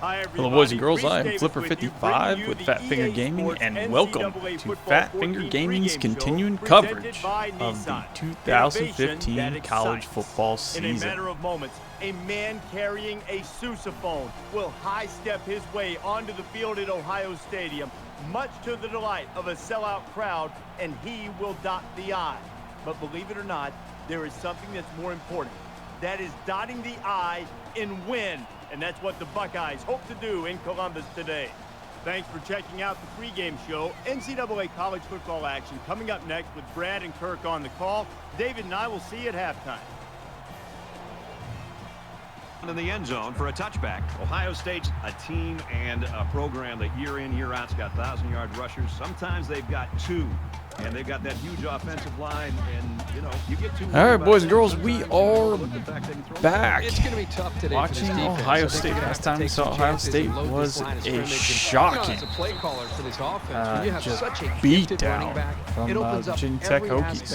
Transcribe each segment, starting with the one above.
Hi, Hello boys and girls, I am Flipper55 with Fat Finger Gaming, and welcome to Fat Finger Gaming's continuing coverage of the 2015 college football season. In a matter of moments, a man carrying a sousaphone will high-step his way onto the field at Ohio Stadium, much to the delight of a sellout crowd, and he will dot the I. But believe it or not, there is something that's more important. That is dotting the I in win. And that's what the Buckeyes hope to do in Columbus today. Thanks for checking out the pregame show. NCAA college football action coming up next with Brad and Kirk on the call. David and I will see you at halftime. In the end zone for a touchback. Ohio State's a team and a program that year in, year out's got 1,000-yard rushers. Sometimes they've got two. And they've got that huge offensive line, and you know, you get to. All right, boys and girls, we are back. It's going to be tough today. Watching Ohio State. Last time we saw Ohio State was a shocking just beat down from Virginia Tech Hokies.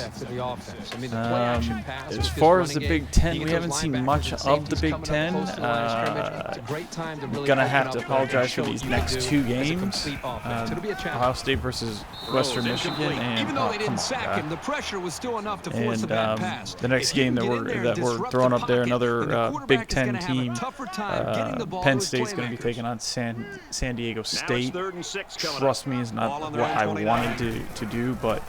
As far as the Big Ten, we haven't seen much of the Big Ten. We're gonna have to apologize for these next two games. Ohio State versus Western Michigan. Even though they didn't sack him, the pressure was still enough to force a bad pass. The next game that we're throwing up there, another Big Ten team. Penn State's going to be taking on San Diego State. Trust me, is not what I wanted to do, but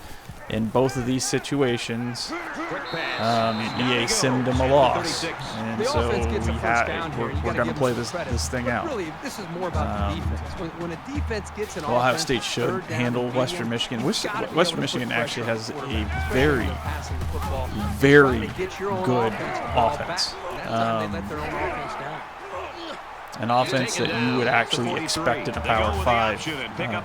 in both of these situations, EA simmed them a loss, and so we're going to play this thing out. This is more about the defense. When a defense gets an Ohio State should handle Western Michigan. Western Michigan actually has a very, very good offense. An offense that you would actually expect in a Power 5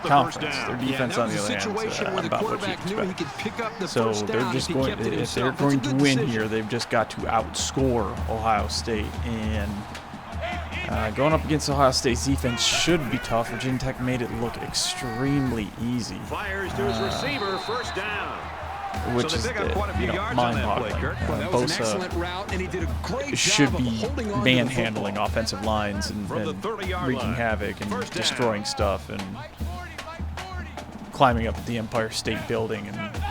conference. Their defense, on the other hand, about what you expect. So they're just going. If they're going to win here, they've just got to outscore Ohio State. And going up against Ohio State's defense should be tough. Virginia Tech made it look extremely easy. Fires to his receiver, first down. Which is mind-boggling. Bosa should be manhandling offensive lines and wreaking havoc and destroying stuff and climbing up the Empire State Building and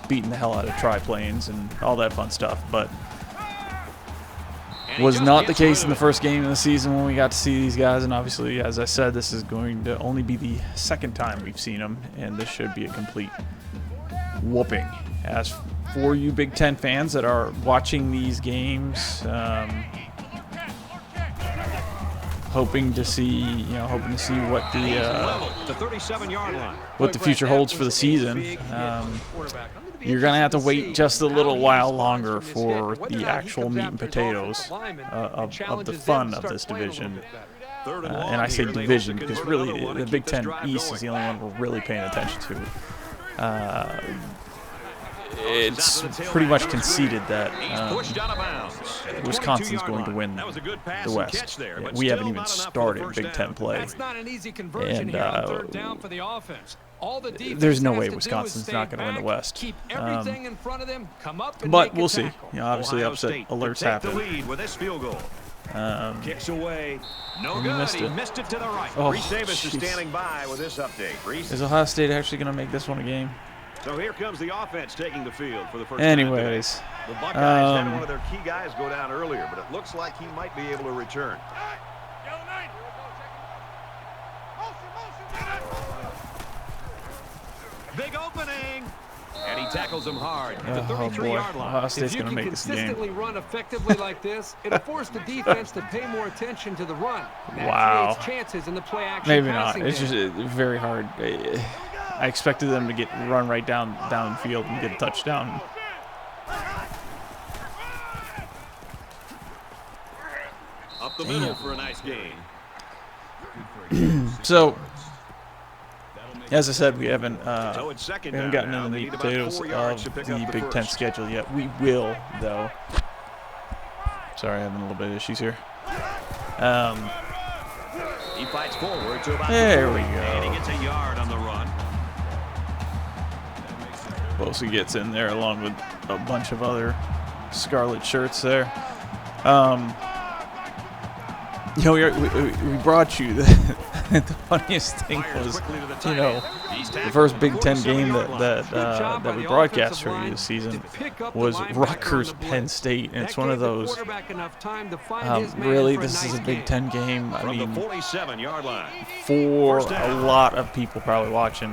beating the hell out of triplanes and all that fun stuff. But was not the case in the first game of the season when we got to see these guys. And obviously, as I said, this is going to only be the second time we've seen them, and this should be a complete whooping. As for you Big Ten fans that are watching these games, hoping to see what the future holds for the season, you're gonna have to wait just a little while longer for the actual meat and potatoes of the fun of this division. And I say division because really the Big Ten East is the only one we're really paying attention to. It's pretty much conceded that Wisconsin's going to win the West. We haven't even started Big Ten play, and there's no way Wisconsin's not going to win the West. But we'll see. Obviously, upset alerts happen. Kicks away. No good. Missed it to the right. Oh, Reese Davis is standing by with this update. Reese. Is Ohio State actually going to make this one a game? So here comes the offense taking the field for the first Anyways, time today. The Buckeyes had one of their key guys go down earlier, but it looks like he might be able to return. Big opening. And he tackles him hard at the 33-yard line. Ohio State's going to make this game. If you can consistently run effectively like this, it'll force the defense to pay more attention to the run. Wow. Chances in the play action. Maybe not. It's just very hard. I expected them to run right down the field and get a touchdown. Up the middle for a nice game. So, as I said, we haven't gotten into the meat and potatoes of the Big Ten schedule yet. We will, though. Sorry, having a little bit of issues here. He fights forward to about there we go. And he gets a yard on the run. Bosa gets in there along with a bunch of other scarlet shirts there. You know, we brought you the funniest thing was, you know, the first Big Ten game that we broadcast for you this season was Rutgers Penn State, and it's one of those. Really, this is a Big Ten game. I mean, for a lot of people probably watching,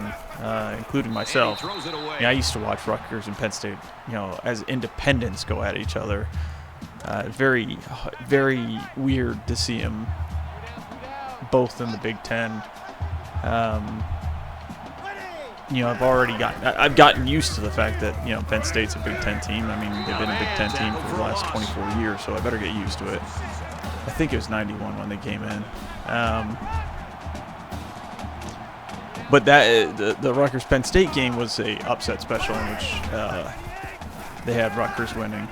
including myself. I used to watch Rutgers and Penn State, you know, as independents go at each other. Very, very weird to see them both in the Big Ten. You know, I've gotten used to the fact that, you know, Penn State's a Big Ten team. I mean, they've been a Big Ten team for the last 24 years, so I better get used to it. I think it was 91 when they came in. But the Rutgers Penn State game was a upset special in which they had Rutgers winning.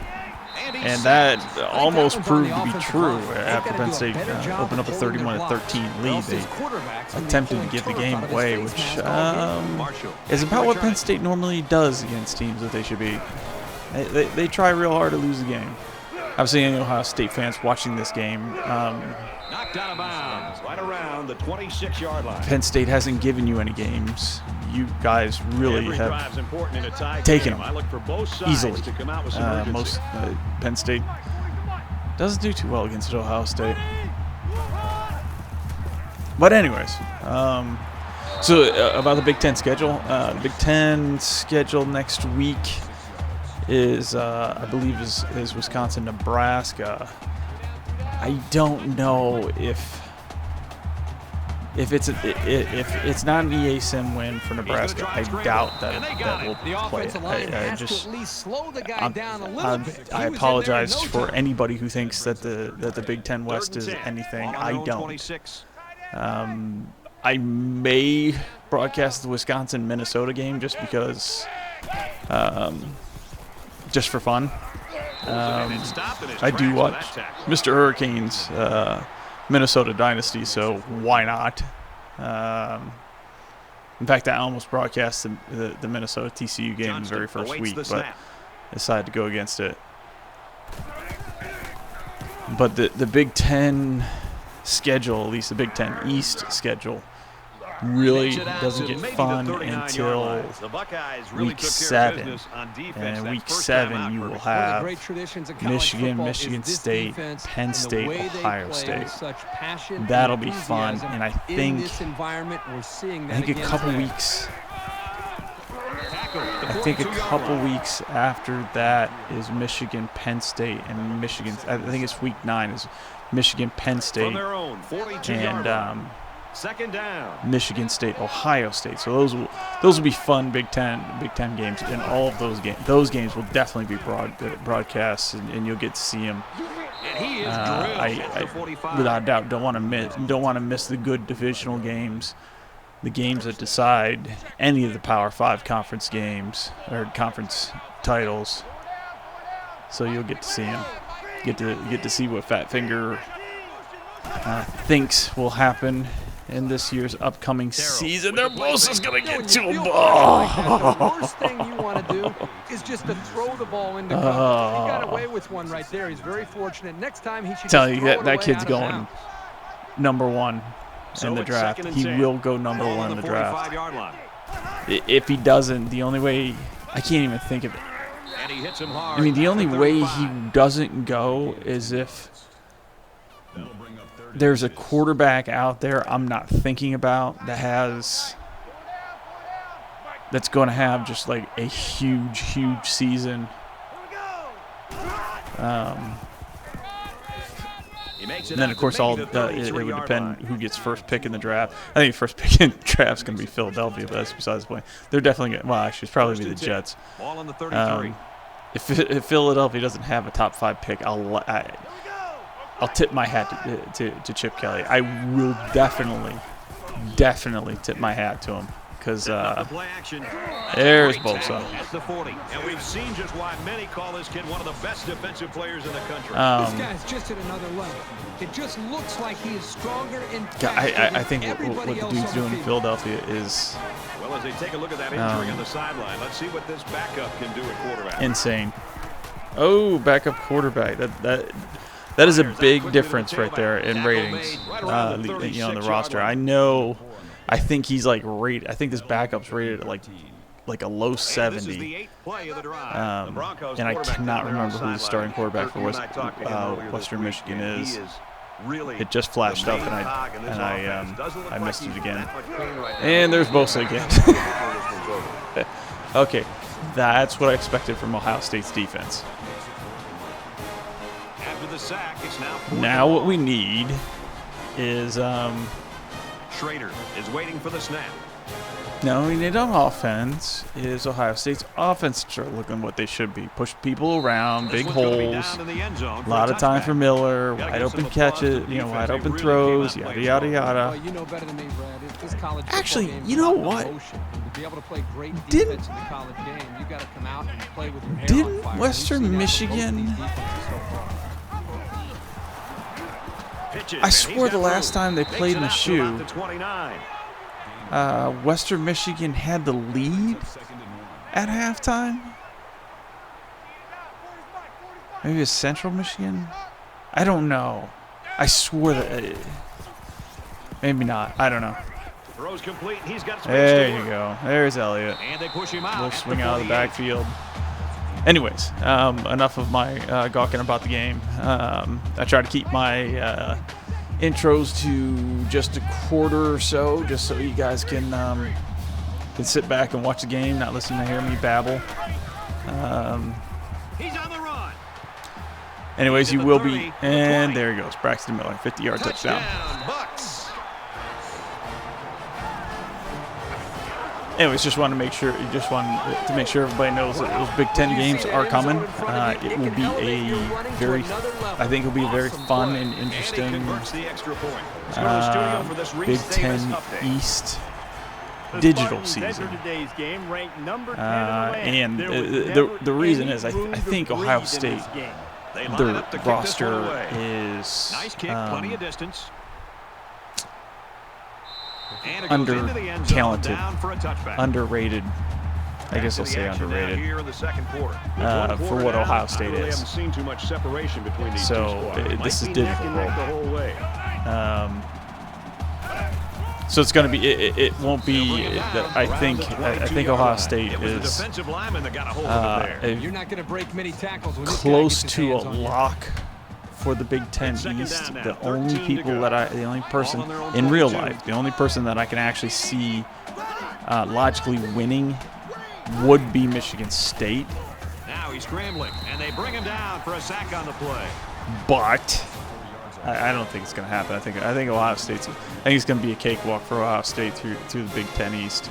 And that almost proved to be true after Penn State opened up a 31-13 lead. They attempted to give the game away, which is about what Penn State normally does against teams that they should beat. They try real hard to lose the game. I've seen Ohio State fans watching this game. Knocked out of bounds, right around the 26-yard line. Penn State hasn't given you any games. You guys really have taken them easily. Most Penn State doesn't do too well against Ohio State. But anyways, so about the Big Ten schedule. The Big Ten schedule next week is, I believe, is Wisconsin, Nebraska. I don't know if it's not an EA Sim win for Nebraska. I doubt that will play it. I apologize for anybody who thinks that the Big Ten West is anything. I don't. I may broadcast the Wisconsin-Minnesota game just because, just for fun. I do watch Mr. Hurricane's Minnesota Dynasty, so why not? In fact, I almost broadcast the Minnesota TCU game in the very first week, but decided to go against it. But the Big Ten schedule, at least the Big Ten East schedule, really doesn't get fun until week 7. And week 7 you will have Michigan, Michigan State, Penn State, Ohio State. That'll be fun, and I think a couple weeks. I think a couple weeks after that is Michigan, Penn State, and Michigan. I think it's week 9 is Michigan, Penn State, and second down, Michigan State, Ohio State. So those will be fun Big Ten games, and all of those games will definitely be broadcast, and you'll get to see them. I without doubt don't want to miss the good divisional games, the games that decide any of the Power 5 conference games or conference titles. So you'll get to see them. Get to see what Fat Finger thinks will happen in this year's upcoming season. Their boss is going to get to a ball. The worst thing you want to do is just to throw the ball into cover. He got away with one right there. He's very fortunate. Next time he should tell you that kid's going number 1 in the draft. He will go number 1 in the draft. If he doesn't, the only way, I can't even think of it. I mean, the only way he doesn't go is if there's a quarterback out there I'm not thinking about that's going to have just like a huge season. And then, of course, it would depend who gets first pick in the draft. I think first pick in the draft is going to be Philadelphia, but that's besides the point. They're definitely going to, well, actually, it's probably be the Jets. If Philadelphia doesn't have a top 5 pick, I'll tip my hat to Chip Kelly. I will definitely tip my hat to him because there's Bosa. And we've seen just why many call this kid one of the best defensive players in the country. This guy's just at another level. It just looks like he is stronger and faster. I think what the dude's doing in Philadelphia is well, as they take a look at that injury on the sideline, let's see what this backup can do at quarterback. Insane. Oh, backup quarterback. That is a big difference right there in ratings, you know, on the roster. I think he's like rated. I think this backup's rated at like a low 70. And I cannot remember who the starting quarterback for Western Michigan is. It just flashed up, and I missed it again. And there's Bosa again. Okay, that's what I expected from Ohio State's defense. Now what we need is Schrader is waiting for the snap. now what we need on offense is Ohio State's offense to start looking what they should be. Push people around, big holes, a lot of time for Miller, wide open catches, you know, wide open throws, yada, yada, yada. You know better than me, Brad. This college Actually, game you know is about what? emotion. To be able to play great defense in the college game, you got to come out and play with your hair on Didn't fire. Western Michigan... I swore the last time they played in the shoe, Western Michigan had the lead at halftime. Maybe it's Central Michigan? I don't know. I swore that... maybe not. I don't know. There you go. There's Elliott. Little swing out of the backfield. Anyways, enough of my gawking about the game. I try to keep my intros to just a quarter or so, just so you guys can sit back and watch the game, not listen to hear me babble. Anyways, you will be, and there he goes, Braxton Miller, 50-yard touchdown. Anyways, just wanted to make sure. Everybody knows that those Big Ten games are coming. It will be I think it'll be a very fun and interesting Big Ten East digital season. And the reason is I think Ohio State, their roster is under-talented, underrated. I guess I'll say underrated for what Ohio State is. So this is digital world. So it's going to be. It won't be. I think Ohio State is close to a lock for the Big Ten East. The only person in real life, the only person that I can actually see logically winning would be Michigan State. Now he's scrambling, and they bring him down for a sack on the play. But I don't think it's going to happen. I think Ohio State's. I think it's going to be a cakewalk for Ohio State through the Big Ten East.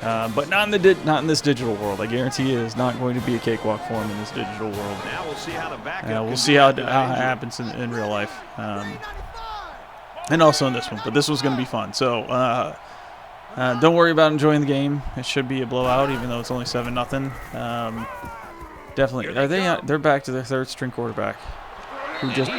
But not in this digital world. I guarantee it is not going to be a cakewalk for him in this digital world. Now we'll see how the backup. We'll see how it happens in real life, and also in this one. But this one's going to be fun. So don't worry about enjoying the game. It should be a blowout, even though it's only 7-0. Definitely. They're back to their third-string quarterback, who just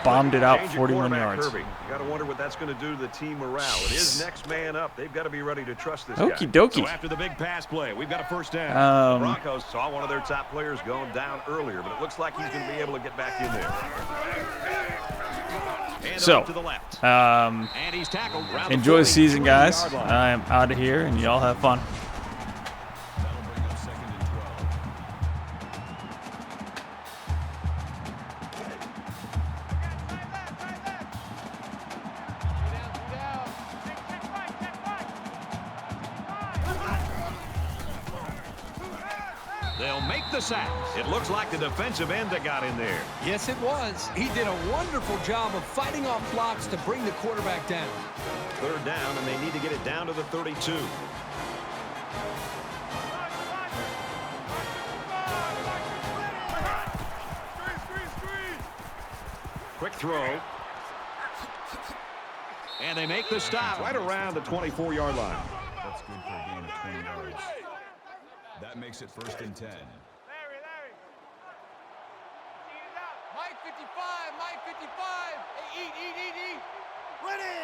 bombed it out 41 yards. You got to wonder what that's going to do to the team morale. It is next man up. They've got to be ready to trust this Okie guy. dokie. So after the big pass play, we've got a first down. The Broncos saw one of their top players going down earlier, but it looks like he's going to be able to get back in there. And so, to the left. And he's tackled enjoy the season, guys. I am out of here, and y'all have fun. They'll make the sack. It looks like the defensive end that got in there. Yes, it was. He did a wonderful job of fighting off blocks to bring the quarterback down. Third down, and they need to get it down to the 32. Quick throw. And they make the stop right around the 24-yard line. That's good for a gain of 20 yards. That makes it 1st and 10. Mike 55, Mike 55. Hey, eat. Ready.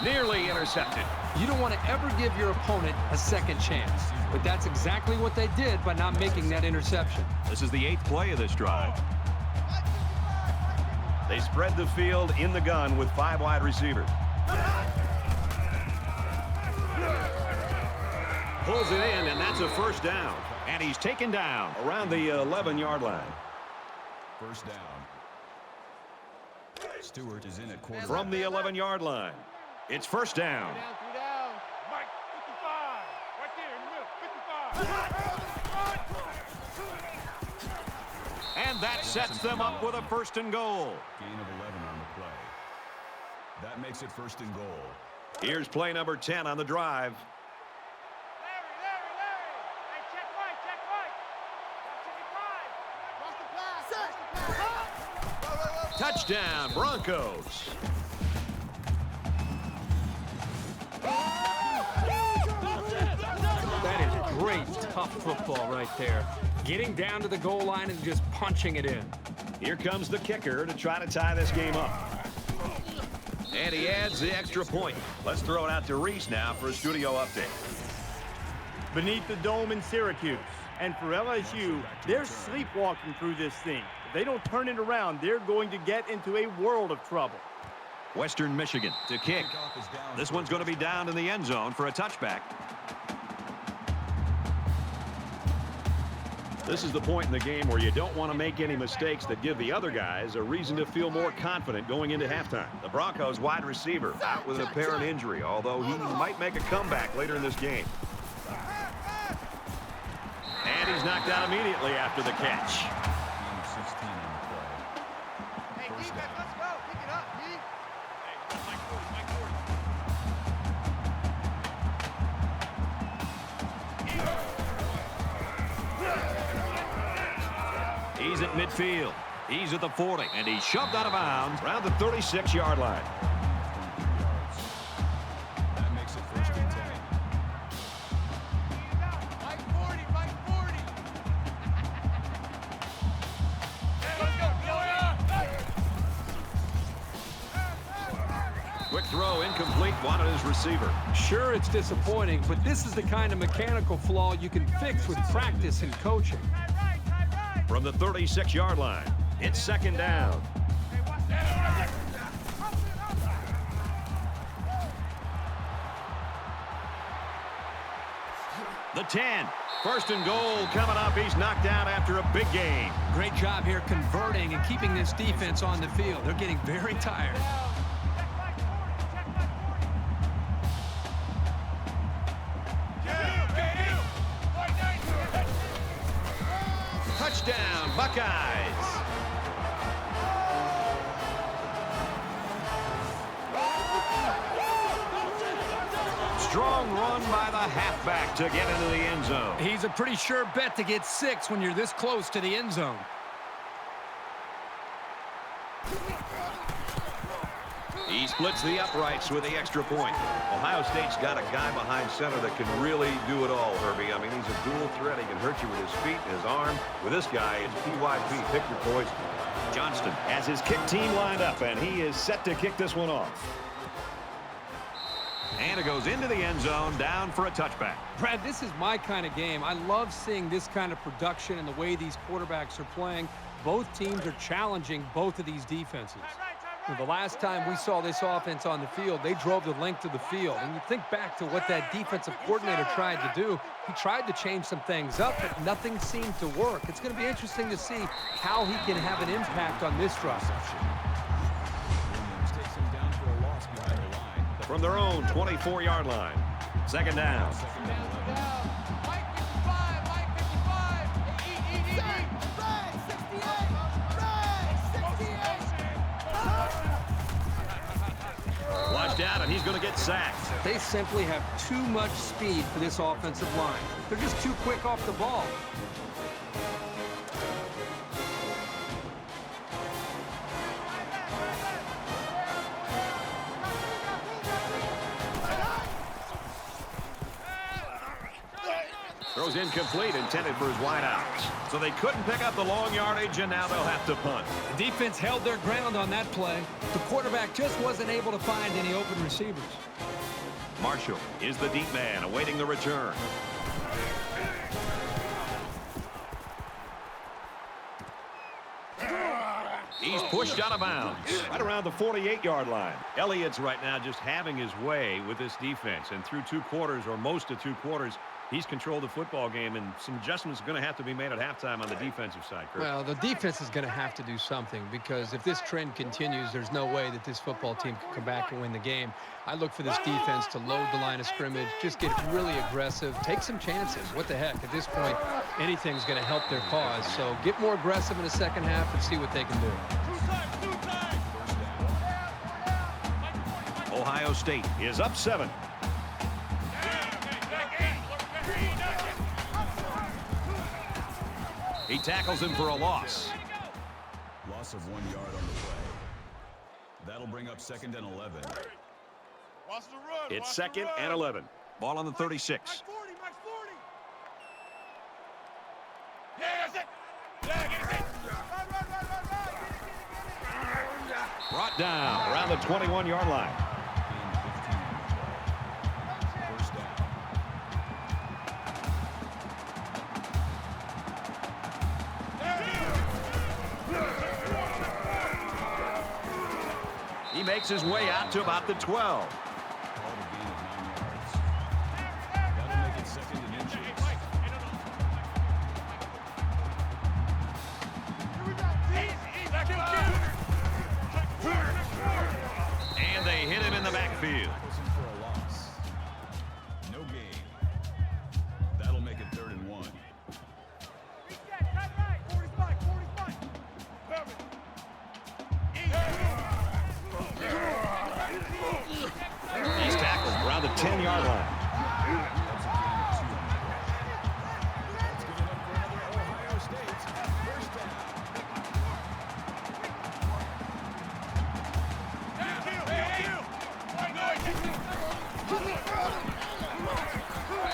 Nearly intercepted. You don't want to ever give your opponent a second chance. But that's exactly what they did by not making that interception. This is the 8th play of this drive. They spread the field in the gun with 5 wide receivers. Pulls it in, and that's a first down. And he's taken down around the 11-yard line. First down. Stewart is in at quarterback. From the 11-yard line. It's first down. Mike, 55. Right there in the middle. 55. And that sets them up with a first and goal. Gain of 11 on the play. That makes it first and goal. Here's play number 10 on the drive. Hey, check right. Touchdown, Broncos. That is great, tough football right there. Getting down to the goal line and just punching it in. Here comes the kicker to try to tie this game up. And he adds the extra point. Let's throw it out to Reese now for a studio update. Beneath the dome in Syracuse. And for LSU, they're sleepwalking through this thing. If they don't turn it around, they're going to get into a world of trouble. Western Michigan to kick. This one's going to be down in the end zone for a touchback. This is the point in the game where you don't want to make any mistakes that give the other guys a reason to feel more confident going into halftime. The Broncos wide receiver out with an apparent injury, although he might make a comeback later in this game. And he's knocked out immediately after the catch. Gain of 16 on the play. Hey, defense, let's go. Pick it up, D. He's at midfield. He's at the 40, and he's shoved out of bounds around the 36-yard line. That makes it first and 10. Mike 40. Let's go, Quick throw, incomplete, wanted his receiver. Sure, it's disappointing, but this is the kind of mechanical flaw you can fix with practice and coaching. From the 36-yard line, it's second down. The 10. First and goal coming up. He's knocked out after a big game. Great job here converting and keeping this defense on the field. They're getting very tired. Touchdown, Buckeyes. Strong run by the halfback to get into the end zone. He's a pretty sure bet to get 6 when you're this close to the end zone. He splits the uprights with the extra point. Ohio State's got a guy behind center that can really do it all, Herbie. I mean, he's a dual threat. He can hurt you with his feet and his arm. With this guy, it's PYP. Pick your poison. Johnston has his kick team lined up, and he is set to kick this one off. And it goes into the end zone, down for a touchback. Brad, this is my kind of game. I love seeing this kind of production and the way these quarterbacks are playing. Both teams are challenging both of these defenses. The last time we saw this offense on the field, they drove the length of the field. And you think back to what that defensive coordinator tried to do. He tried to change some things up, but nothing seemed to work. It's going to be interesting to see how he can have an impact on this drive. Williams takes him down for a loss behind the line. From their own 24-yard line. Second down. Second and 11. Mike 55. Eat. Red 68. Watched out, and he's going to get sacked. They simply have too much speed for this offensive line. They're just too quick off the ball. Throws incomplete, intended for his wideouts. So they couldn't pick up the long yardage, and now they'll have to punt. The defense held their ground on that play. The quarterback just wasn't able to find any open receivers. Marshall is the deep man, awaiting the return. He's pushed out of bounds right around the 48-yard line. Elliott's right now just having his way with this defense, and through 2 quarters, or most of 2 quarters, he's controlled the football game, and some adjustments are going to have to be made at halftime on the defensive side, Kurt. Well, the defense is going to have to do something, because if this trend continues, there's no way that this football team can come back and win the game. I look for this defense to load the line of scrimmage, just get really aggressive, take some chances. What the heck? At this point, anything's going to help their cause. So get more aggressive in the second half and see what they can do. Ohio State is up 7. He tackles him for a loss. Loss of 1 yard on the play. That'll bring up 2nd and 11. It's 2nd and 11. Ball on the 36. Brought down around the 21-yard line. First down. He makes his way out to about the 12. Called a gain of 9 yards. That'll make it 2nd and inches. And they hit him in the backfield. Tackles him for a loss. No gain. That'll make it 3rd and 1. He's tackled around the 10-yard line. That's a gain of 2 on the play. That's giving up for another Ohio State. First down.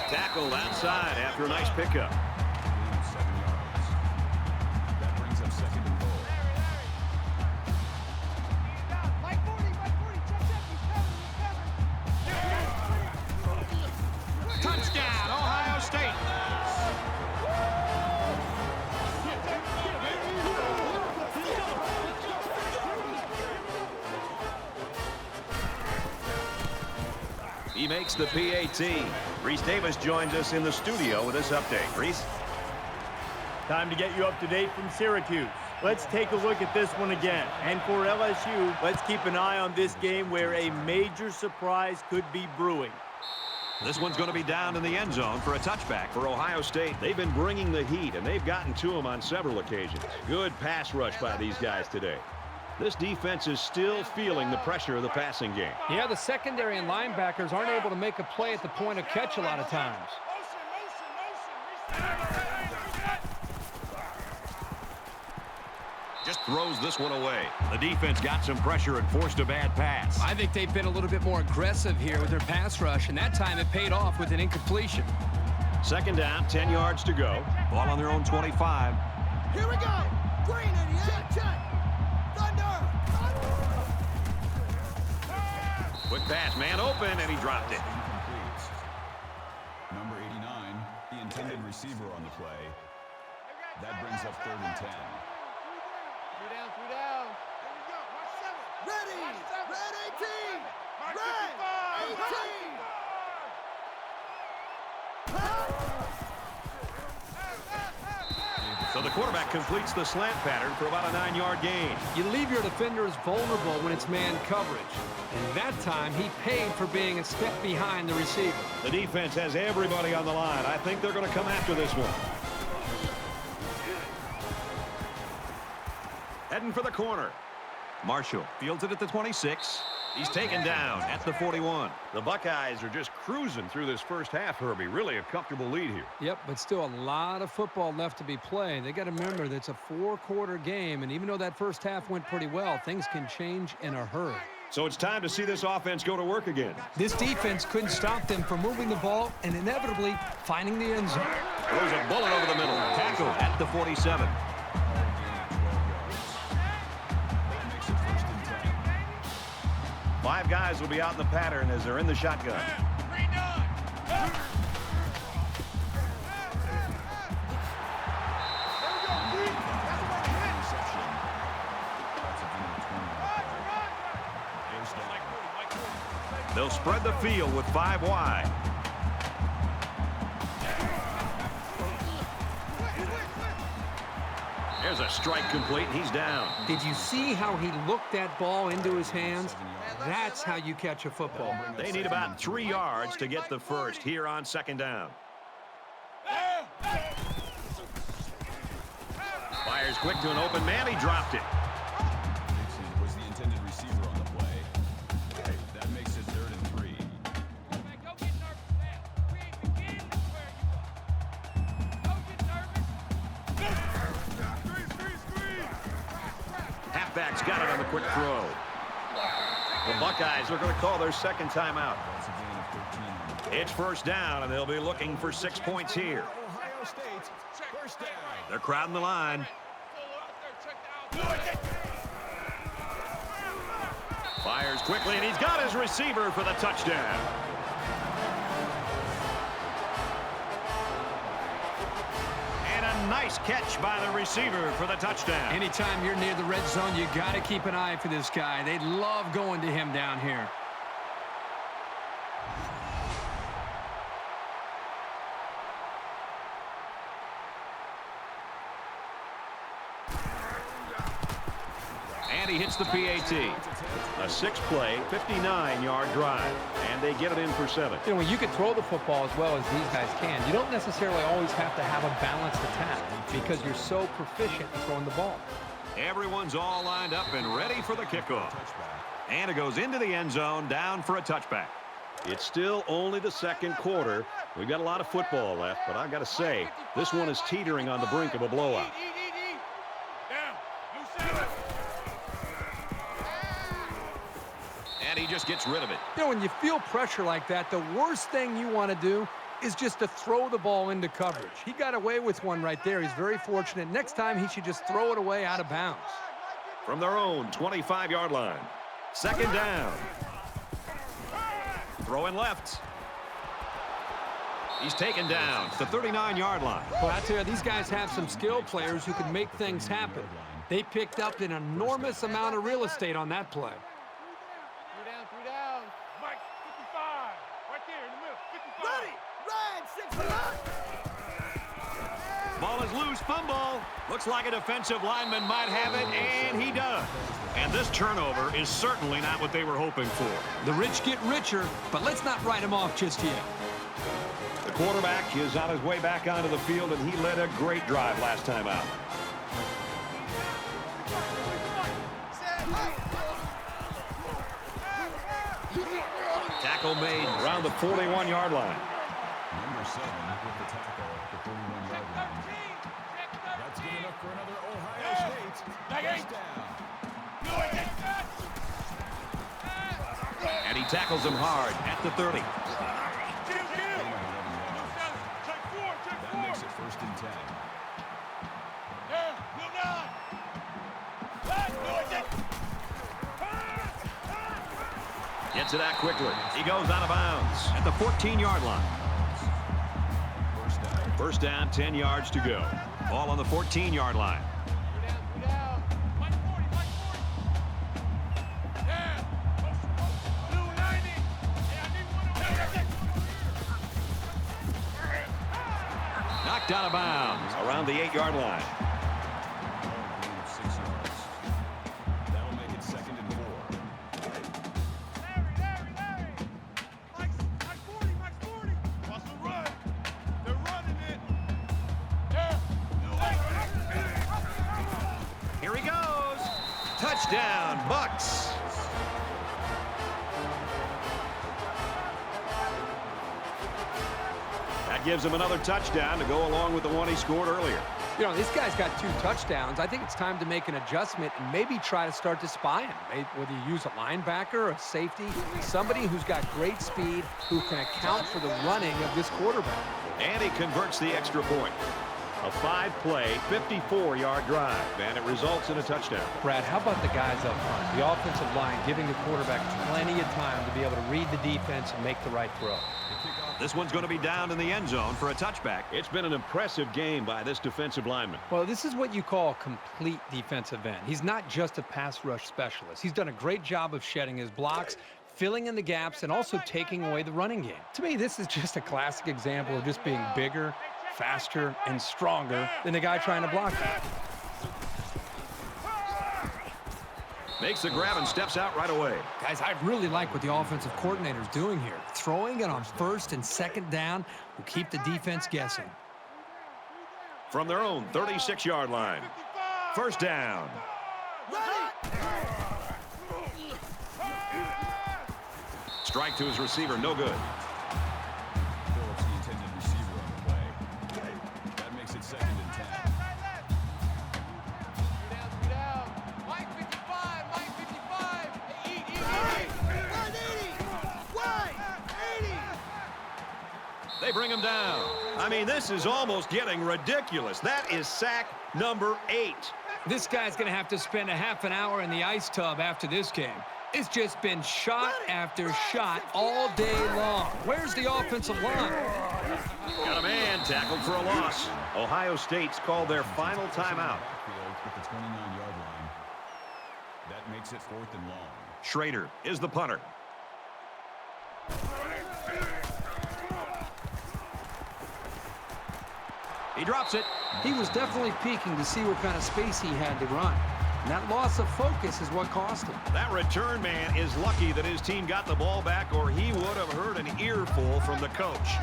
Tackled outside after a nice pickup. Gain of 7 yards. That brings up 2nd and goal. Touchdown, Ohio State. He makes the PAT. Reese Davis joins us in the studio with this update. Reese? Time to get you up to date from Syracuse. Let's take a look at this one again. And for LSU, let's keep an eye on this game where a major surprise could be brewing. This one's going to be down in the end zone for a touchback for Ohio State. They've been bringing the heat, and they've gotten to them on several occasions. Good pass rush by these guys today. This defense is still feeling the pressure of the passing game. Yeah, the secondary and linebackers aren't able to make a play at the point of catch a lot of times. Just throws this one away. The defense got some pressure and forced a bad pass. I think they've been a little bit more aggressive here with their pass rush, and that time it paid off with an incompletion. 2nd down, 10 yards to go. Ball on their own 25. Here we go. Green, check, check. Thunder. Quick pass, man open, and he dropped it. Incomplete. Number 89, the intended receiver on the play. That brings up 3rd and 10. Three down. There we go. March 7. Ready. Red 18. Red 18. So the quarterback completes the slant pattern for about a 9-yard gain. You leave your defenders vulnerable when it's man coverage. And that time, he paid for being a step behind the receiver. The defense has everybody on the line. I think they're going to come after this one. Heading for the corner. Marshall fields it at the 26. He's taken down at the 41. The Buckeyes are just cruising through this first half, Herbie. Really a comfortable lead here. Yep, but still a lot of football left to be played. They got to remember that it's a 4-quarter game, and even though that first half went pretty well, things can change in a hurry. So it's time to see this offense go to work again. This defense couldn't stop them from moving the ball and inevitably finding the end zone. Throws a bullet over the middle. Tackle at the 47. Five guys will be out in the pattern as they're in the shotgun. They'll spread the field with 5 wide. There's a strike complete. He's down. Did you see how he looked that ball into his hands? That's how you catch a football. They need about 3 yards to get the first here on 2nd down. Fires quick to an open man. He dropped it. Was the intended receiver on the play. That makes it 3rd and 3. Halfback's got it on the quick throw. The Buckeyes are going to call their 2nd timeout. It's 1st down, and they'll be looking for 6 points here. Ohio State, 1st down. They're crowding the line. Fires quickly, and he's got his receiver for the touchdown. And a nice catch by the receiver for the touchdown. Anytime you're near the red zone, you got to keep an eye for this guy. They love going to him down here. And he hits the PAT. A 6-play, 59-yard drive. And they get it in for 7. You know, when you can throw the football as well as these guys can, you don't necessarily always have to have a balanced attack because you're so proficient in throwing the ball. Everyone's all lined up and ready for the kickoff. And it goes into the end zone, down for a touchback. It's still only the 2nd quarter. We've got a lot of football left, but I've got to say, this one is teetering on the brink of a blowout. And he just gets rid of it. You know, when you feel pressure like that, the worst thing you want to do is just to throw the ball into coverage. He got away with one right there. He's very fortunate. Next time, he should just throw it away out of bounds. From their own 25-yard line. 2nd down. Throwing left. He's taken down to the 39-yard line. Well, I tell you, these guys have some skill players who can make things happen. They picked up an enormous amount of real estate on that play. 3 down. Mike, 55. Right there in the middle. 55. Ready. Run. 6 Ball is loose. Fumble. Looks like a defensive lineman might have it, and he does. And this turnover is certainly not what they were hoping for. The rich get richer, but let's not write him off just yet. The quarterback is on his way back onto the field, and he led a great drive last time out. Tackle made around the 41-yard line. Number 7 with the tackle at the 31-yard line. That's good enough for another Ohio State 1st down. And he tackles him hard at the 30. That makes it 1st and 10. Gets it out quickly. He goes out of bounds at the 14-yard line. 1st down, 10 yards to go. Ball on the 14-yard line. 3 down. Knocked out of bounds around the 8-yard line. 6 yards. That'll make it 2nd and 4. Here he goes. Touchdown, Bucks. That gives him another touchdown to go along with the one he scored earlier. You know, this guy's got 2 touchdowns. I think it's time to make an adjustment and maybe try to start to spy him. Whether you use a linebacker, a safety, somebody who's got great speed, who can account for the running of this quarterback. And he converts the extra point. A 5-play, 54-yard drive, and it results in a touchdown. Brad, how about the guys up front? The offensive line giving the quarterback plenty of time to be able to read the defense and make the right throw. This one's going to be down in the end zone for a touchback. It's been an impressive game by this defensive lineman. Well, this is what you call a complete defensive end. He's not just a pass rush specialist. He's done a great job of shedding his blocks, filling in the gaps, and also taking away the running game. To me, this is just a classic example of just being bigger, faster, and stronger than the guy trying to block you. Makes the grab and steps out right away. Guys, I really like what the offensive coordinator's doing here. Throwing it on 1st and 2nd down will keep the defense guessing. From their own 36-yard line. 1st down. Strike to his receiver, no good. Phillips, the intended receiver on the play. That makes it 2nd and 10. Mike 55, Mike 55. Hey, eat. 180. They bring him down. I mean, this is almost getting ridiculous. That is sack number 8. This guy's going to have to spend a half an hour in the ice tub after this game. It's just been shot after shot all day long. Where's the offensive line? Got a man tackled for a loss. Ohio State's called their final timeout. At the 29-yard line. That makes it 4th and long. Schrader is the punter. He drops it. He was definitely peeking to see what kind of space he had to run. And that loss of focus is what cost him. That return man is lucky that his team got the ball back, or he would have heard an earful from the coach.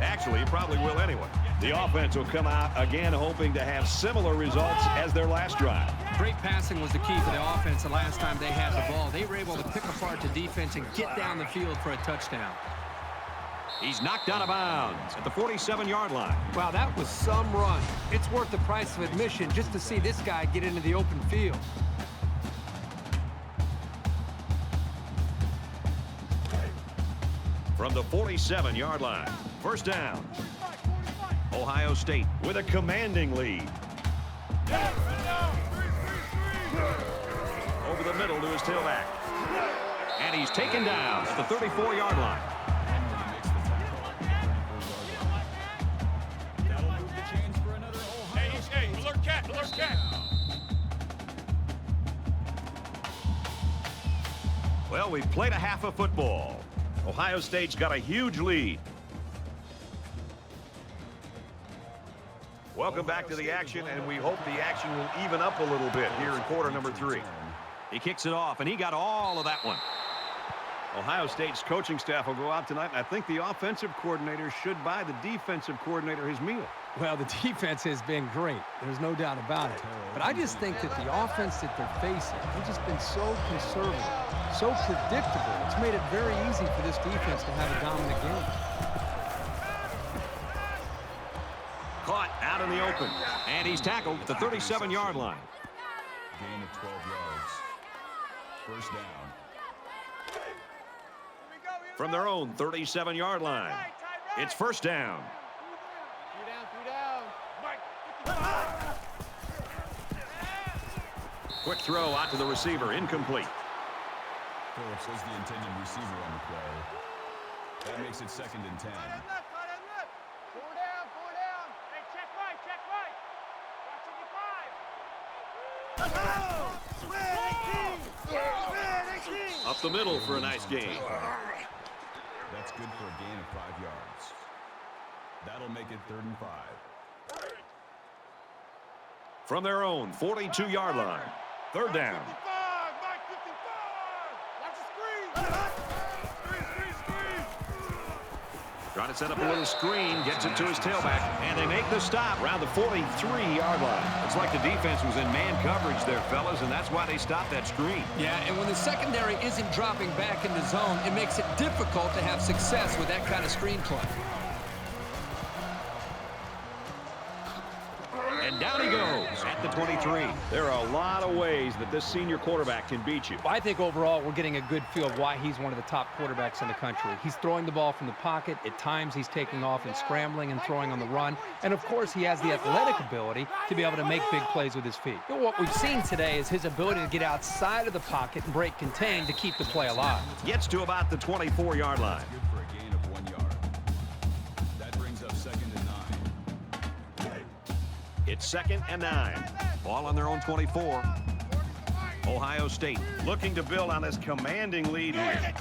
Actually, he probably will anyway. The offense will come out again hoping to have similar results as their last drive. Great passing was the key for the offense the last time they had the ball. They were able to pick apart the defense and get down the field for a touchdown. He's knocked out of bounds at the 47-yard line. Wow, that was some run. It's worth the price of admission just to see this guy get into the open field. From the 47-yard line, 1st down. Ohio State with a commanding lead. Over the middle to his tailback. And he's taken down at the 34-yard line. Well, we've played a half of football. Ohio State's got a huge lead. Welcome back to the action, and we hope the action will even up a little bit here in quarter number 3. He kicks it off, and he got all of that one. Ohio State's coaching staff will go out tonight, and I think the offensive coordinator should buy the defensive coordinator his meal. Well, the defense has been great. There's no doubt about it. But I just think that the offense that they're facing, they've just been so conservative, so predictable. It's made it very easy for this defense to have a dominant game. Caught out in the open, and he's tackled at the 37-yard line. Gain of 12 yards. 1st down. From their own 37-yard line, it's 1st down. 3 down. Quick throw out to the receiver, incomplete. Phillips was the intended receiver on the play. That makes it 2nd and 10. 4 down. Hey, check right. Watch 18. Up the middle for a nice gain. That's good for a gain of 5 yards. That'll make it 3rd and 5. From their own 42-yard line, 3rd down. Mike 55. Watch the screen. Trying to set up a little screen, gets it to his tailback, and they make the stop around the 43-yard line. It's like the defense was in man coverage there, fellas, and that's why they stopped that screen. Yeah, and when the secondary isn't dropping back in the zone, it makes it difficult to have success with that kind of screen play. And down he at the 23. There are a lot of ways that this senior quarterback can beat you. I think overall we're getting a good feel of why he's one of the top quarterbacks in the country. He's throwing the ball from the pocket. At times he's taking off and scrambling and throwing on the run. And of course he has the athletic ability to be able to make big plays with his feet. But what we've seen today is his ability to get outside of the pocket and break contain to keep the play alive. Gets to about the 24-yard line. Good for a gain of 1 yard. That brings up 2nd and 9. It's 2nd and 9. Ball on their own 24. Ohio State looking to build on this commanding lead here.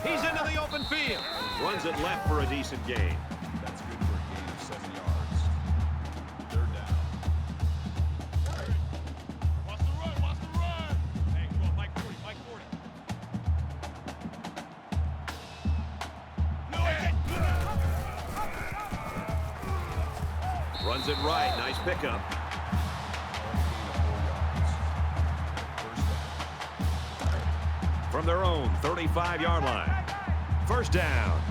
He's into the open field. Runs it left for a decent gain. That's good for a gain of 7 yards. 3rd down. Watch the run, watch the run. Hey, come on, Mike 40, Mike 40. Runs it right. Nice pickup. From their own 35-yard line. 1st down.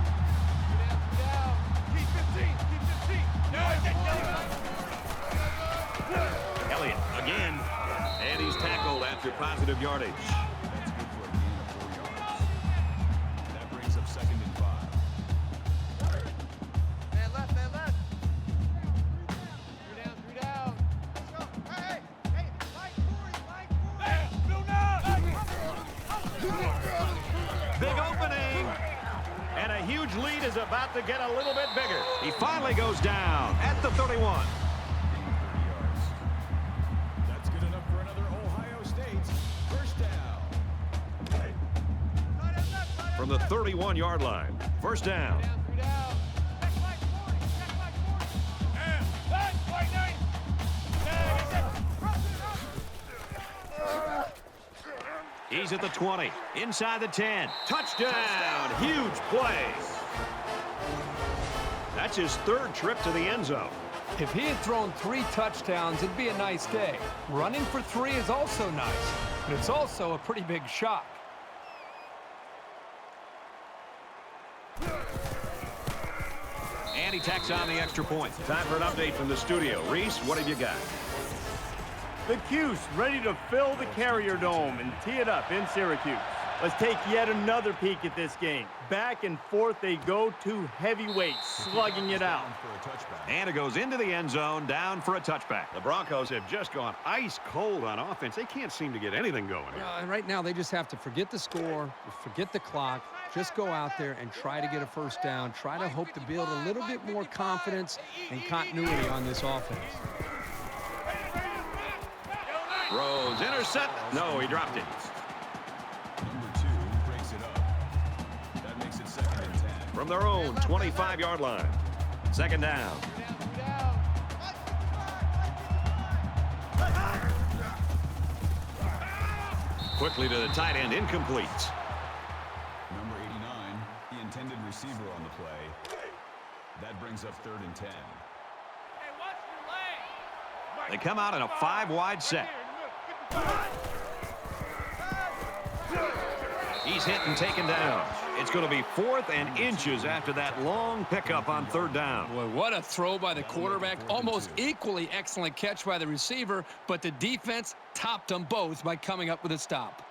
Keep 15, keep 15. Elliott again. And he's tackled after positive yardage. That's good for a gain of 4 yards. That brings up 2nd and 5. Man left, man left. 3 down. Let's go. Hey, Mike 40, Mike 40. Hey, Bill Nye. Big opening. And a huge lead is about to get a little bit bigger. He finally goes down at the 31. Gain of 30 yards. That's good enough for another Ohio State 1st down. From the 31-yard line. 1st down. 3 down. Check Mike 40, check Mike 40. And back, Mike 9. He's at the 20. Inside the 10. Touchdown. Huge play. That's his 3rd trip to the end zone. If he had thrown 3 touchdowns, it'd be a nice day. Running for 3 is also nice, but it's also a pretty big shock. And he tacks on the extra point. Time for an update from the studio. Reese, what have you got? The Cuse ready to fill the Carrier Dome and tee it up in Syracuse. Let's take yet another peek at this game. Back and forth they go, 2 heavyweights slugging it out. For a touchback. And it goes into the end zone, down for a touchback. The Broncos have just gone ice cold on offense. They can't seem to get anything going here. Right now, they just have to forget the score, forget the clock, just go out there and try to get a 1st down, try to hope to build a little bit more confidence and continuity on this offense. Rose intercept. No, he dropped it. Number 2 breaks it up. That makes it 2nd and 10. From their own 25-yard line. 2nd down. 3 down. Quickly to the tight end, incomplete. Number 89, the intended receiver on the play. That brings up 3rd and 10. Hey, watch your lane. They come out in a 5-wide set. He's hit and taken down. It's going to be 4th and inches after that long pickup on 3rd down. Boy, what a throw by the quarterback. Almost equally excellent catch by the receiver, but the defense topped them both by coming up with a stop.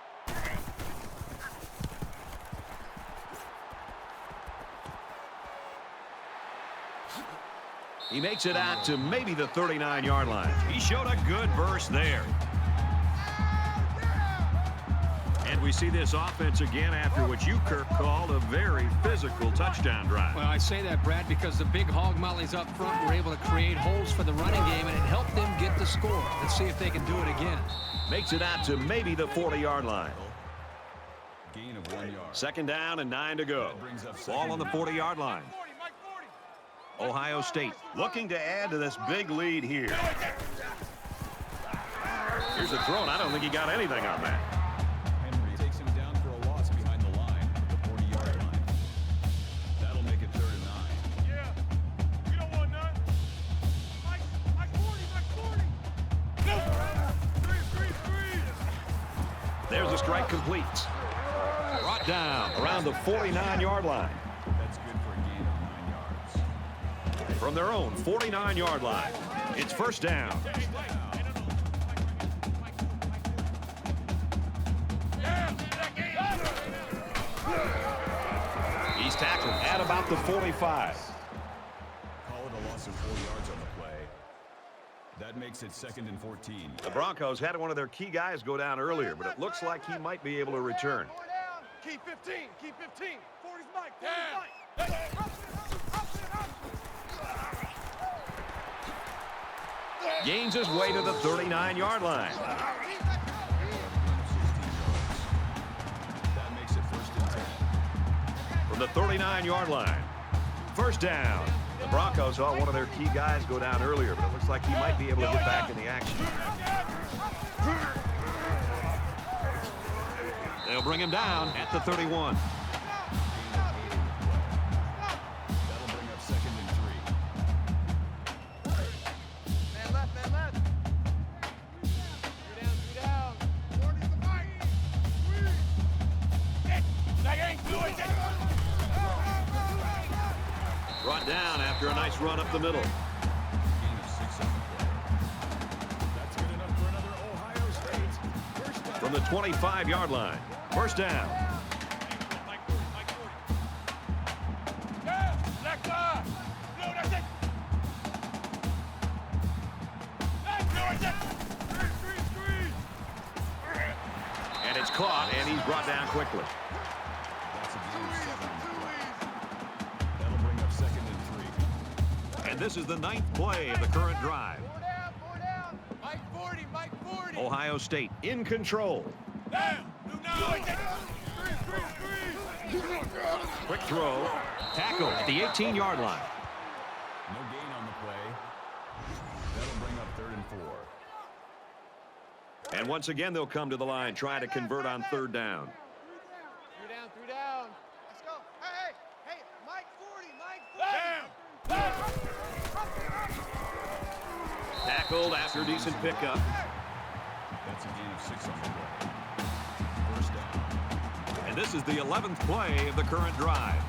He makes it out to maybe the 39-yard line. He showed a good burst there. And we see this offense again after what you, Kirk, called a very physical touchdown drive. Well, I say that, Brad, because the big hog mollies up front were able to create holes for the running game, and it helped them get the score. Let's see if they can do it again. Makes it out to maybe the 40-yard line. Gain of 1 yard. 2nd down and 9 to go. Ball on the 40-yard line. Ohio State looking to add to this big lead here. Here's a throw, and I don't think he got anything on that. Henry takes him down for a loss behind the line, the 40-yard line. That'll make it 3rd and 9. Yeah, we don't want none. Mike 40. No. 3. There's a strike complete. Brought down around the 49-yard line. That's good for a gain of 9 yards. from their own 49-yard line. It's first down. He's tackled at about the 45. Call it a loss of 4 yards on the play. That makes it 2nd and 14. The Broncos had one of their key guys go down earlier, but it looks like he might be able to return. Keep 15. Keep 15. 40's Mike. 40's Mike. Gains his way to the 39-yard line. That makes it 1st and 10. From the 39-yard line. First down. The Broncos saw one of their key guys go down earlier, but it looks like he might be able to get back in the action. They'll bring him down at the 31. That'll bring up 2nd and 3. Man left, man left. 3 down, 3 down. 40's the Mike. Brought down after a nice run up the middle. Gain of 6 on the play. That's good enough for another Ohio State. First down. From the 25-yard line. First down. And it's caught, and he's brought down quickly. That's a gain of 7 on the play. That'll bring up 2nd and 3. And this is the 9th play of the current drive. 4 down. Mike 40, Mike 40. Ohio State in control. Quick throw. Tackle at the 18-yard line. No gain on the play. That'll bring up 3rd and 4. And once again, they'll come to the line, trying to convert on 3rd down. 3 down. Let's go. Hey, Mike 40, Mike 40. Tackled after a decent pickup. That's a gain of 6 on the play. First down. And this is the 11th play of the current drive.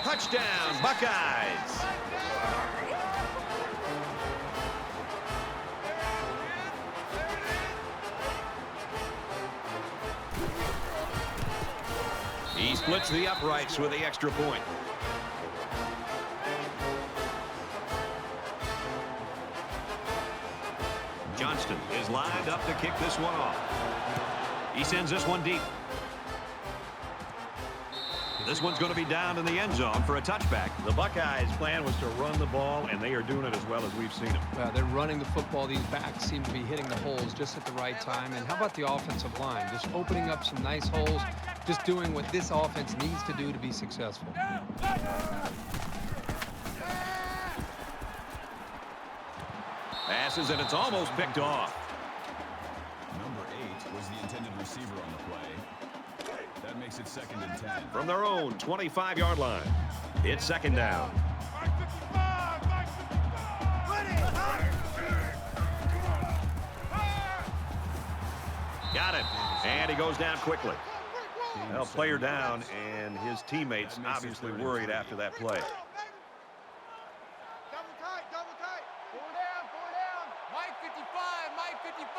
Touchdown, Buckeyes! He splits the uprights with the extra point. Johnston is lined up to kick this one off. He sends this one deep. This one's going to be down in the end zone for a touchback. The Buckeyes' plan was to run the ball, and they are doing it as well as we've seen them. They're running the football. These backs seem to be hitting the holes just at the right time. And how about the offensive line? Just opening up some nice holes, just doing what this offense needs to do to be successful. Passes, and it's almost picked off. Number 8 was the intended receiver on the play. That makes it 2nd and 10. From their own 25-yard line. It's 2nd down. Mike 55, Mike 55. Got it. And he goes down quickly. Well, player down, and his teammates obviously worried after that play. Double tight. 4 down. Mike 55, Mike 55.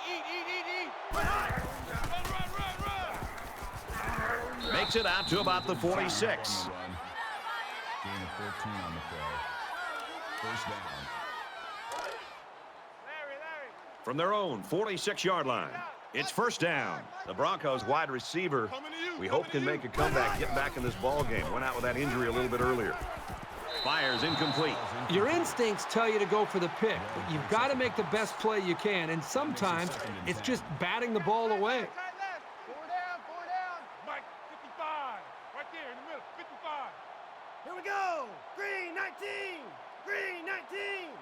Hey, eat. Run. Makes it out to about the 46. Gain of 14 on the play. First down. Larry. From their own 46-yard line. It's first down. The Broncos wide receiver, we hope, can make a comeback, get back in this ball game. Went out with that injury a little bit earlier. Fires incomplete. Your instincts tell you to go for the pick, but you've got to make the best play you can, and sometimes it's just batting the ball away. 4 down. Mike 55, right there in the middle, 55. Here we go. Green 19. Green 19.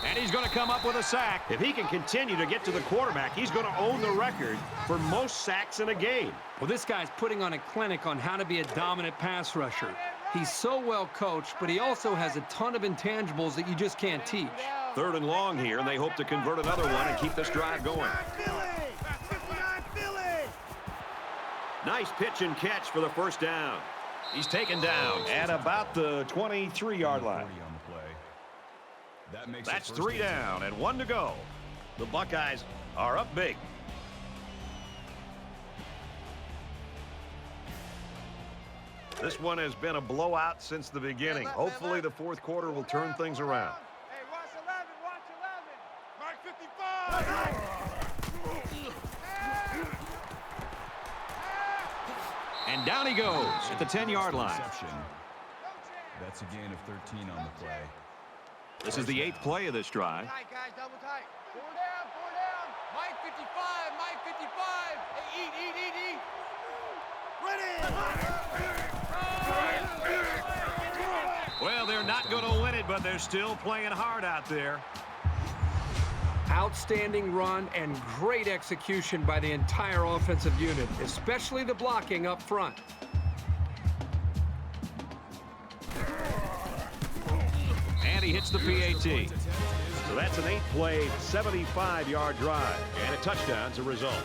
And he's going to come up with a sack. If he can continue to get to the quarterback, he's going to own the record for most sacks in a game. Well, this guy's putting on a clinic on how to be a dominant pass rusher. He's so well coached, but he also has a ton of intangibles that you just can't teach. 3rd and long here, and they hope to convert another one and keep this drive going. Nice pitch and catch for the first down. He's taken down at about the 23-yard line. That's 3 down and 1 to go. The Buckeyes are up big. This one has been a blowout since the beginning. Hopefully the 4th quarter will turn things around. Hey, watch 11, watch 11. Mark 55. And down he goes at the 10-yard line. That's a gain of 13 on the play. This is the 8th play of this drive. Tight, guys, double tight. 4 down, 4 down. Mike 55, Mike 55. Hey, eat. Ready. Well, they're not going to win it, but they're still playing hard out there. Outstanding run and great execution by the entire offensive unit, especially the blocking up front. And he hits the PAT. So that's an 8-play, 75-yard drive, and a touchdown as a result.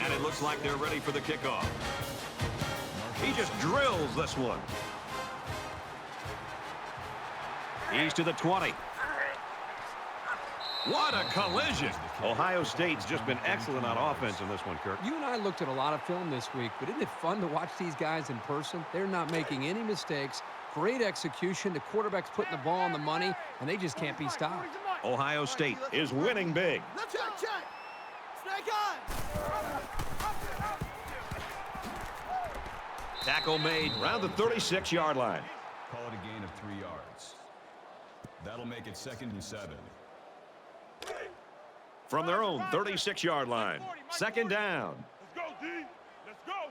And it looks like they're ready for the kickoff. He just drills this one. He's to the 20. What a collision. Ohio State's just been excellent on offense in this one, Kirk. You and I looked at a lot of film this week, but isn't it fun to watch these guys in person? They're not making any mistakes. Great execution. The quarterback's putting the ball on the money, and they just can't be stopped. Ohio State is winning big. Check. Snake on. Tackle made around the 36-yard line. Call it a gain of 3 yards. That'll make it 2nd and 7. From their own 36-yard line. 2nd down. Let's go, D. Let's go.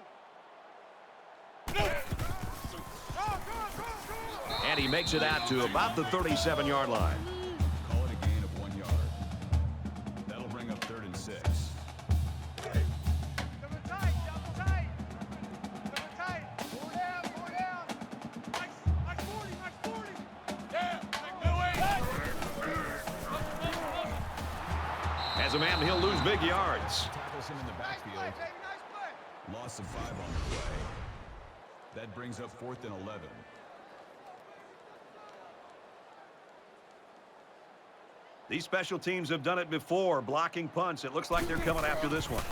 And he makes it out to about the 37-yard line. Call it a gain of 1 yard. That'll bring up 3rd and 6. Double tight. 4 down. Max 40. Yeah. As a man, he'll lose big yards. Tackles him in the backfield. Nice play. Loss of 5 on the play. That brings up 4th and 11. These special teams have done it before, blocking punts. It looks like they're coming after this one.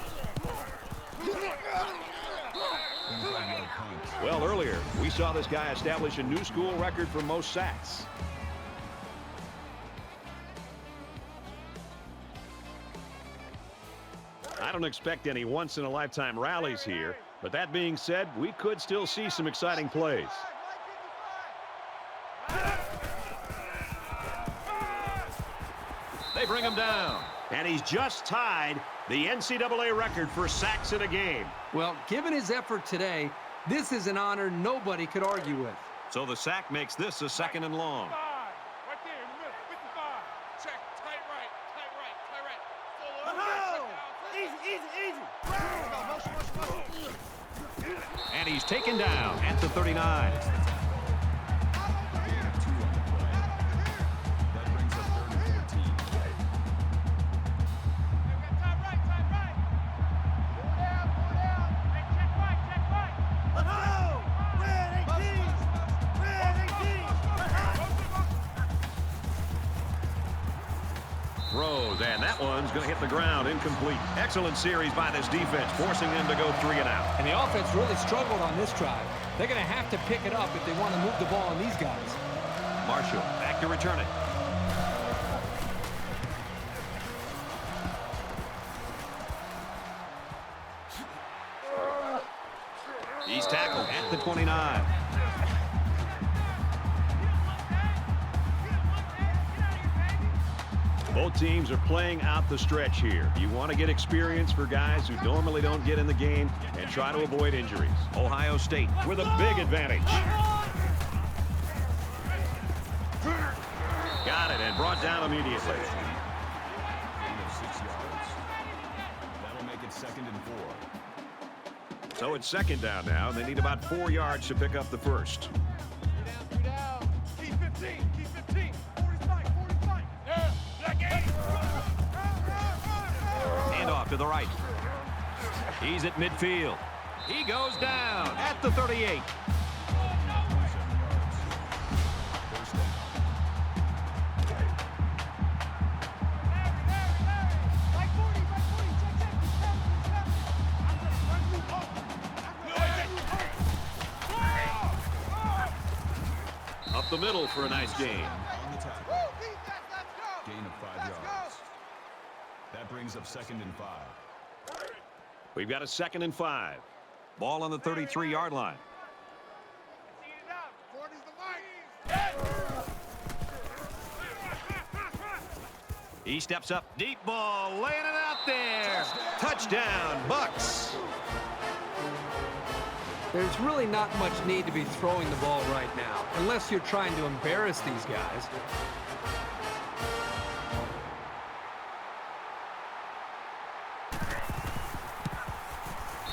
Well, earlier, we saw this guy establish a new school record for most sacks. I don't expect any once-in-a-lifetime rallies here, but that being said, we could still see some exciting plays. They bring him down, and he's just tied the NCAA record for sacks in a game. Well, given his effort today, this is an honor nobody could argue with. So the sack makes this a 2nd and long. Right there in the middle. 55. Check. Tight right. Easy. And he's taken down at the 39. Throws, and that one's going to hit the ground, incomplete. Excellent series by this defense, forcing them to go 3 and out. And the offense really struggled on this drive. They're going to have to pick it up if they want to move the ball on these guys. Marshall back to return it. He's tackled at the 29. Both teams are playing out the stretch here. You want to get experience for guys who normally don't get in the game and try to avoid injuries. Ohio State with a big advantage. Got it and brought down immediately. That'll make it 2nd and 4. So it's second down now, and they need about 4 yards to pick up the first. Three down. Keep 15. Keep 15. 45. 45. Yeah. Black 80. Hand off to the right. He's at midfield. He goes down at the 38. Up the middle for a nice gain. On the tackle. Gain of 5 yards. That brings up 2nd and 5. We've got a 2nd and 5. Ball on the 33-yard line. He steps up. Deep ball. Laying it out there. Touchdown, Bucks. There's really not much need to be throwing the ball right now, unless you're trying to embarrass these guys.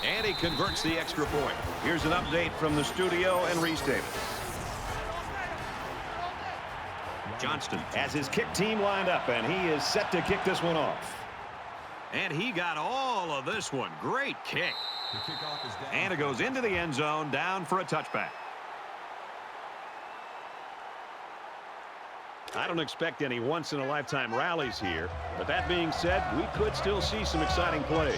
And he converts the extra point. Here's an update from the studio and Reese Davis. Johnston has his kick team lined up, and he is set to kick this one off. And he got all of this one. Great kick. The kickoff is down. And it goes into the end zone, down for a touchback. I don't expect any once-in-a-lifetime rallies here, but that being said, we could still see some exciting plays.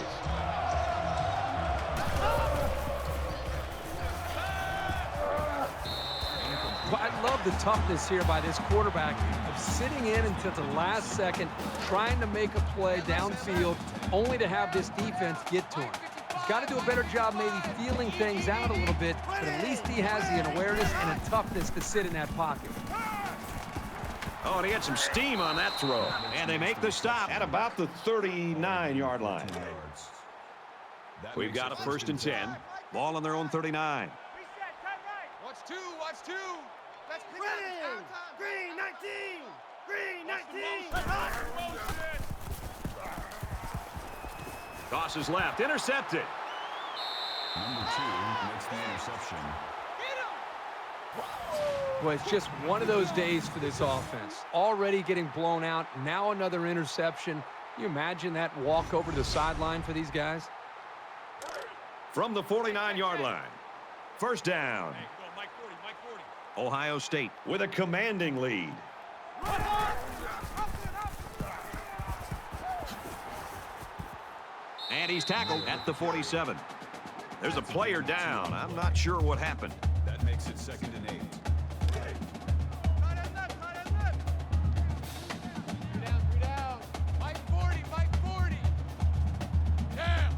Well, I love the toughness here by this quarterback of sitting in until the last second, trying to make a play downfield, only to have this defense get to him. He's got to do a better job maybe feeling things out a little bit, but at least he has the awareness and a toughness to sit in that pocket. Oh, and he had some steam on that throw. And they make the stop at about the 39-yard line. We've got a 1st and 10. Ball on their own 39. Watch two. Watch two. Let's pick it. Green 19. Green 19. Tosses left. Intercepted. Number 2 makes the interception. Well, it's just one of those days for this offense. Already getting blown out. Now another interception. Can you imagine that walk over to the sideline for these guys? From the 49-yard line. 1st down. Ohio State with a commanding lead. And he's tackled at the 47. There's a player down. I'm not sure what happened. That makes it 2nd and 8. Three down. Mike 40. Mike 40. Down.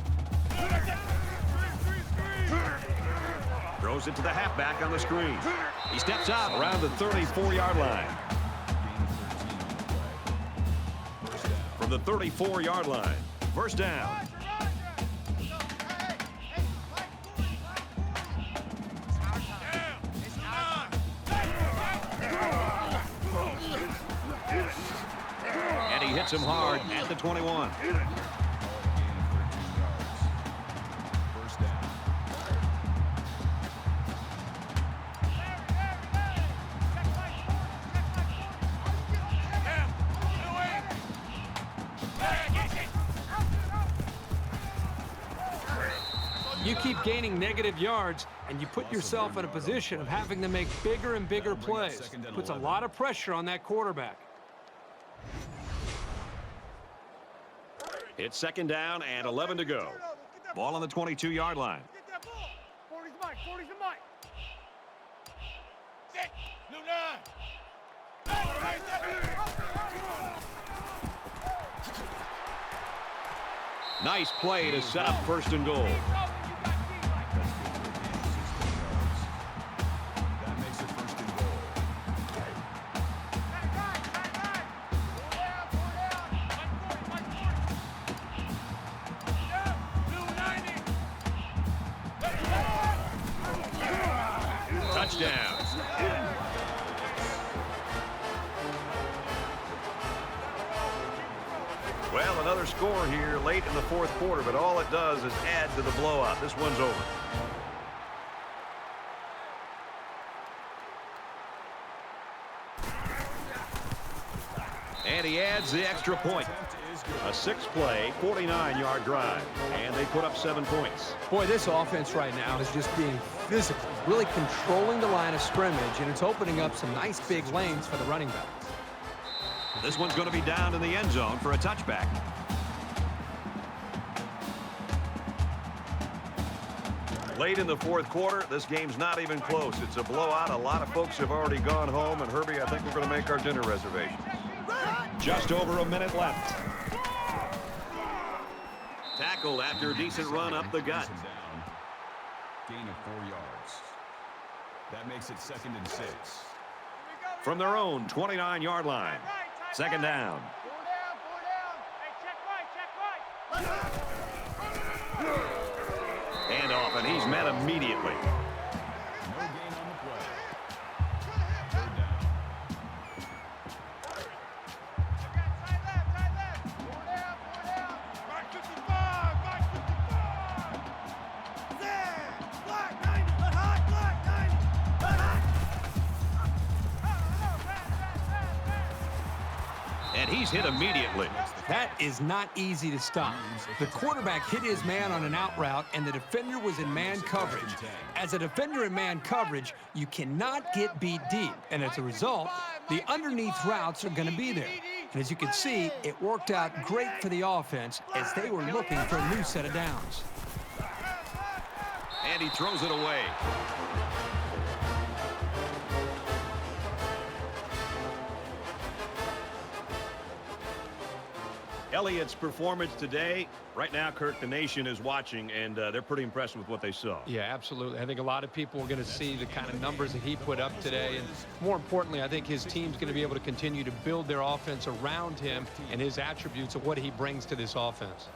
Throws it to the halfback on the screen. He steps out around the 34-yard line. From the 34-yard line. 1st down. And he hits him hard at the 21. You keep gaining negative yards, and you put yourself in a position of having to make bigger and bigger plays. Puts a lot of pressure on that quarterback. It's 2nd down and 11 to go. Ball on the 22-yard line. Get that ball. 40's Mike. 40's the Mike. 6. New 9. Nice play to set up 1st and goal. That makes it 1st and goal. Touchdown. Well, another similar score here late in the fourth quarter, but all it does is add to the blowout. This one's over. And he adds the extra point. A 6-play, 49-yard drive. And they put up 7 points. Boy, this offense right now is just being physical, really controlling the line of scrimmage, and it's opening up some nice big lanes for the running back. This one's going to be down in the end zone for a touchback. Late in the fourth quarter, this game's not even close. It's a blowout. A lot of folks have already gone home, and Herbie, I think we're going to make our dinner reservations. Just over a minute left. Tackled after a decent run up the gut. Gain of 4 yards. That makes it 2nd and 6. From their own 29-yard line. Second down. And off, and he's met immediately. No gain on the play. 3rd down. Back 55, back 55. There. Black 90. Let hot. Black 90. Let hot. And he's hit immediately. That is not easy to stop. The quarterback hit his man on an out route, and the defender was in man coverage. As a defender in man coverage, you cannot get beat deep. And as a result, the underneath routes are going to be there. And as you can see, it worked out great for the offense as they were looking for a new set of downs. And he throws it away. Elliott's performance today, right now, Kirk, the nation is watching, and they're pretty impressed with what they saw. Yeah, absolutely. I think a lot of people are going to see the kind of numbers that he put up today. And more importantly, I think his team's going to be able to continue to build their offense around him and his attributes of what he brings to this offense.